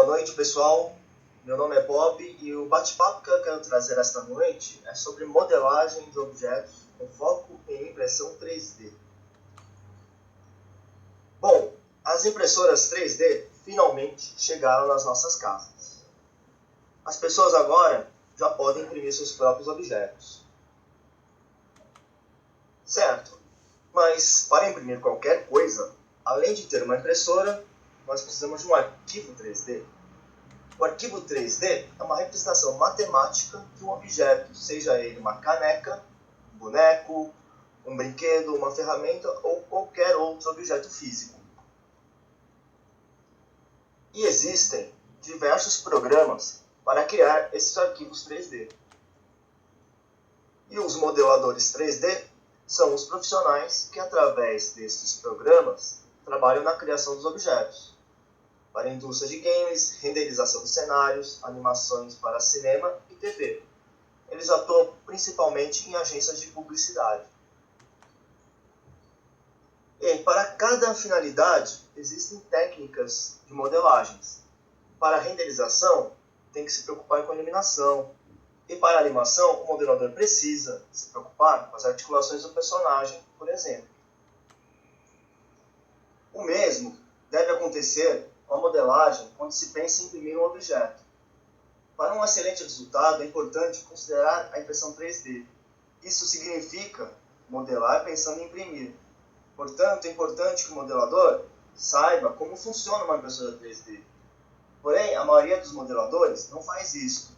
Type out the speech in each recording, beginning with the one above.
Boa noite, pessoal. Meu nome é Bob e o bate-papo que eu quero trazer esta noite é sobre modelagem de objetos com foco em impressão 3D. Bom, as impressoras 3D finalmente chegaram nas nossas casas. As pessoas agora já podem imprimir seus próprios objetos. Certo, mas para imprimir qualquer coisa, além de ter uma impressora, nós precisamos de um arquivo 3D. O arquivo 3D é uma representação matemática de um objeto, seja ele uma caneca, um boneco, um brinquedo, uma ferramenta ou qualquer outro objeto físico. E existem diversos programas para criar esses arquivos 3D. E os modeladores 3D são os profissionais que, através destes programas, trabalham na criação dos objetos. Para a indústria de games, renderização de cenários, animações para cinema e TV. Eles atuam principalmente em agências de publicidade. E para cada finalidade, existem técnicas de modelagens. Para a renderização, tem que se preocupar com a iluminação. E para a animação, o modelador precisa se preocupar com as articulações do personagem, por exemplo. O mesmo deve acontecer com a modelagem quando se pensa em imprimir um objeto. Para um excelente resultado, é importante considerar a impressão 3D. Isso significa modelar pensando em imprimir. Portanto, é importante que o modelador saiba como funciona uma impressora 3D. Porém, a maioria dos modeladores não faz isso.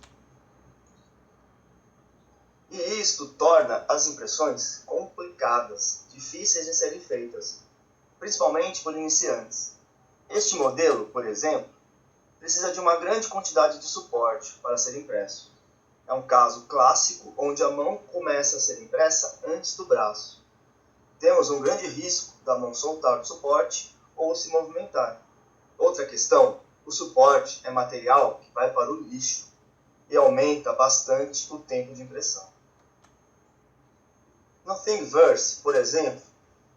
E isto torna as impressões complicadas, difíceis de serem feitas, principalmente por iniciantes. Este modelo, por exemplo, precisa de uma grande quantidade de suporte para ser impresso. É um caso clássico onde a mão começa a ser impressa antes do braço. Temos um grande risco da mão soltar o suporte ou se movimentar. Outra questão, o suporte é material que vai para o lixo e aumenta bastante o tempo de impressão. No Thingiverse, por exemplo,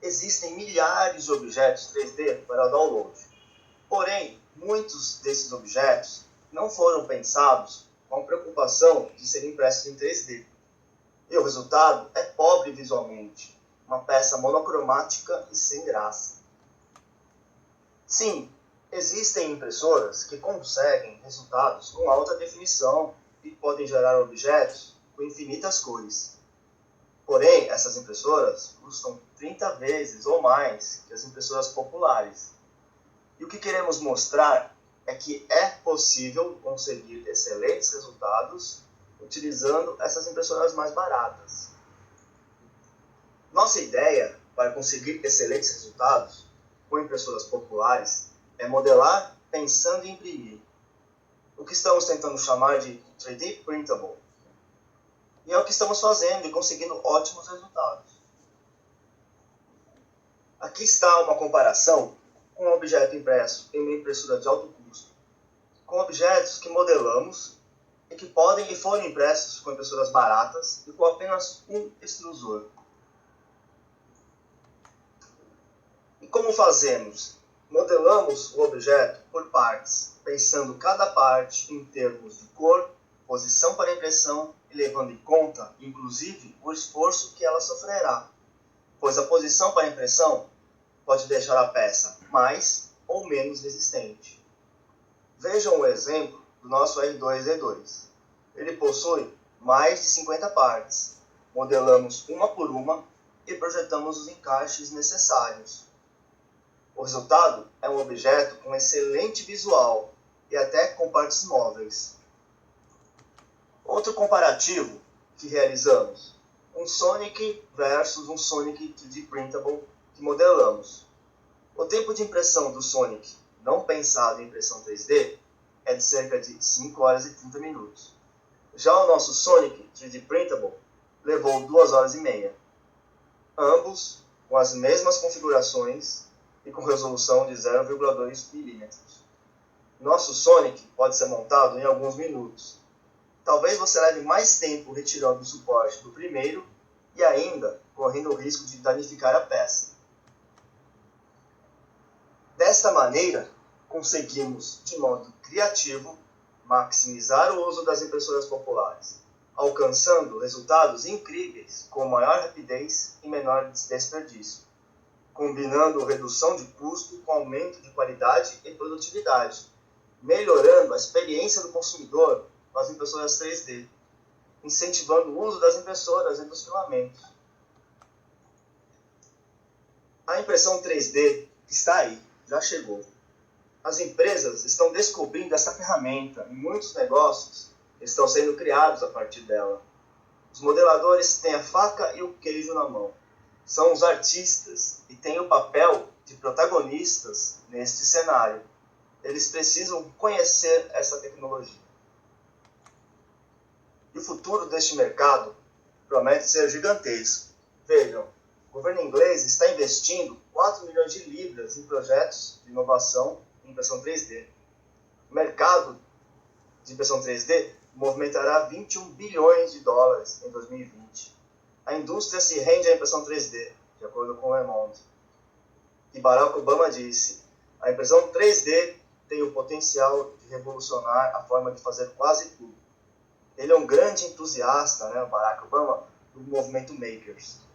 existem milhares de objetos 3D para download. Porém, muitos desses objetos não foram pensados com a preocupação de serem impressos em 3D. E o resultado é pobre visualmente, uma peça monocromática e sem graça. Sim, existem impressoras que conseguem resultados com alta definição e podem gerar objetos com infinitas cores. Porém, essas impressoras custam 30 vezes ou mais que as impressoras populares. E o que queremos mostrar é que é possível conseguir excelentes resultados utilizando essas impressoras mais baratas. Nossa ideia para conseguir excelentes resultados com impressoras populares é modelar pensando em imprimir, o que estamos tentando chamar de 3D Printable. E é o que estamos fazendo e conseguindo ótimos resultados. Aqui está uma comparação com um objeto impresso em uma impressora de alto custo, com objetos que modelamos e que podem e foram impressos com impressoras baratas e com apenas um extrusor. E como fazemos? Modelamos o objeto por partes, pensando cada parte em termos de cor, posição para impressão e levando em conta, inclusive, o esforço que ela sofrerá, pois a posição para impressão pode deixar a peça mais ou menos resistente. Vejam o exemplo do nosso R2-D2. Ele possui mais de 50 partes. Modelamos uma por uma e projetamos os encaixes necessários. O resultado é um objeto com excelente visual e até com partes móveis. Outro comparativo que realizamos, um Sonic versus um Sonic 3D Printable que modelamos. O tempo de impressão do Sonic não pensado em impressão 3D é de cerca de 5 horas e 30 minutos. Já o nosso Sonic 3D Printable levou 2 horas e meia. Ambos com as mesmas configurações e com resolução de 0,2 mm. Nosso Sonic pode ser montado em alguns minutos. Talvez você leve mais tempo retirando o suporte do primeiro e ainda correndo o risco de danificar a peça. Desta maneira, conseguimos, de modo criativo, maximizar o uso das impressoras populares, alcançando resultados incríveis com maior rapidez e menor desperdício, combinando redução de custo com aumento de qualidade e produtividade, melhorando a experiência do consumidor com as impressoras 3D, incentivando o uso das impressoras e dos filamentos. A impressão 3D está aí, já chegou. As empresas estão descobrindo essa ferramenta e muitos negócios estão sendo criados a partir dela. Os modeladores têm a faca e o queijo na mão. São os artistas e têm o papel de protagonistas neste cenário. Eles precisam conhecer essa tecnologia. E o futuro deste mercado promete ser gigantesco. Vejam, o governo inglês está investindo 4 milhões de libras em projetos de inovação em impressão 3D. O mercado de impressão 3D movimentará 21 bilhões de dólares em 2020. A indústria se rende à impressão 3D, de acordo com o Le Monde. E Barack Obama disse: a impressão 3D tem o potencial de revolucionar a forma de fazer quase tudo. Ele é um grande entusiasta, Barack Obama, do movimento Makers.